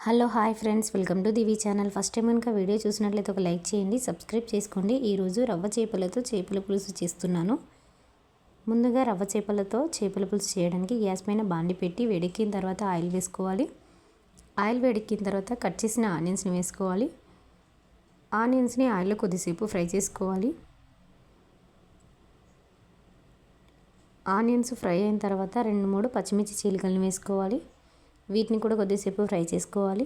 Hello hi friends, welcome to Divi channel. First time కనుక video చూసినట్లయితే ఒక like చేయండి, సబ్స్క్రైబ్ చేసుకోండి. ఈరోజు రవ్వ చేపలతో చేపల పులుసు చేస్తున్నాను. ముందుగా రవ్వ చేపలతో చేపల పులుసు చేయడానికి గ్యాస్ పైన బాండి పెట్టి వేడెక్కిన తర్వాత ఆయిల్ వేసుకోవాలి. ఆయిల్ వేడెక్కిన తర్వాత కట్ చేసిన ఆనియన్స్ని వేసుకోవాలి. ఆనియన్స్ని ఆయిల్లో కొద్దిసేపు ఫ్రై చేసుకోవాలి. ఆనియన్స్ ఫ్రై అయిన తర్వాత 2-3 పచ్చిమిర్చి చీలికలను వేసుకోవాలి. వీటిని కూడా కొద్దిసేపు ఫ్రై చేసుకోవాలి.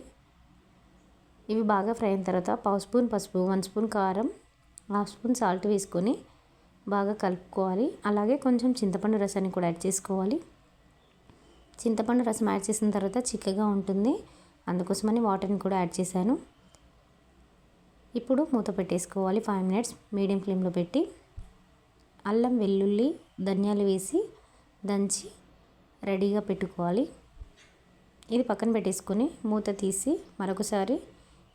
ఇవి బాగా ఫ్రై అయిన తర్వాత పావు స్పూన్ పసుపు, 1 స్పూన్ కారం, హాఫ్ స్పూన్ సాల్ట్ వేసుకొని బాగా కలుపుకోవాలి. అలాగే కొంచెం చింతపండు రసాన్ని కూడా యాడ్ చేసుకోవాలి. చింతపండు రసం యాడ్ చేసిన తర్వాత చిక్కగా ఉంటుంది, అందుకోసమని వాటర్ని కూడా యాడ్ చేశాను. ఇప్పుడు మూత పెట్టేసుకోవాలి. 5 మినిట్స్ మీడియం ఫ్లేమ్లో పెట్టి అల్లం, వెల్లుల్లి, ధనియాలు వేసి దంచి రెడీగా పెట్టుకోవాలి. ఇది పక్కన పెట్టేసుకొని మూత తీసి మరొకసారి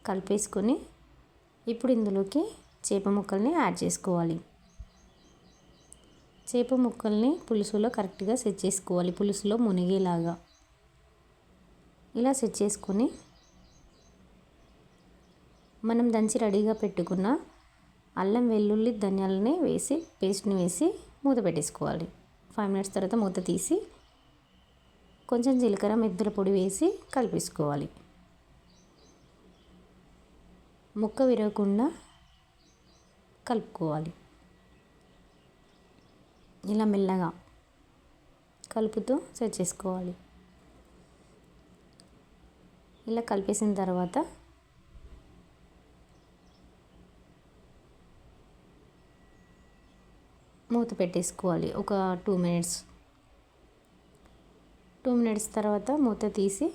కలిపేసుకొని ఇప్పుడు ఇందులోకి చేప ముక్కల్ని యాడ్ చేసుకోవాలి. చేప ముక్కల్ని పులుసులో కరెక్ట్గా సెట్ చేసుకోవాలి, పులుసులో మునిగేలాగా. ఇలా సెట్ చేసుకొని మనం దంచి రెడీగా పెట్టుకున్న అల్లం, వెల్లుల్లి, ధనియాలని వేసి పేస్ట్ని వేసి మూత పెట్టేసుకోవాలి. 5 మినిట్స్ తర్వాత మూత తీసి కొంచెం జీలకర్ర, మెంతుల పొడి వేసి కలిపేసుకోవాలి. ముక్క విరగకుండా కలుపుకోవాలి. ఇలా మెల్లగా కలుపుతూ సెట్ చేసుకోవాలి. ఇలా కలిపేసిన తర్వాత మూత పెట్టేసుకోవాలి. ఒక 2 మినిట్స్. 2 మినిట్స్ తర్వాత మూత తీసి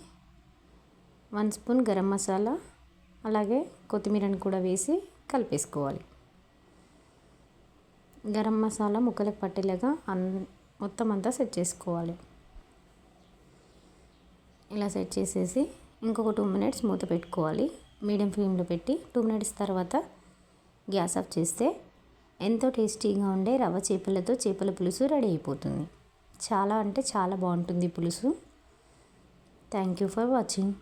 1 స్పూన్ గరం మసాలా అలాగే కొత్తిమీరని కూడా వేసి కలిపేసుకోవాలి. గరం మసాలా ముక్కలకు పట్టేలాగా మొత్తం అంతా సెట్ చేసుకోవాలి. ఇలా సెట్ చేసేసి ఇంకొక 2 మినిట్స్ మూత పెట్టుకోవాలి. మీడియం ఫ్లేమ్లో పెట్టి 2 మినిట్స్ తర్వాత గ్యాస్ ఆఫ్ చేస్తే ఎంతో టేస్టీగా ఉండే రవ్వ చేపలతో చేపల పులుసు రెడీ అయిపోతుంది. చాలా అంటే చాలా బాగుంటుంది పులుసు. Thank you for watching.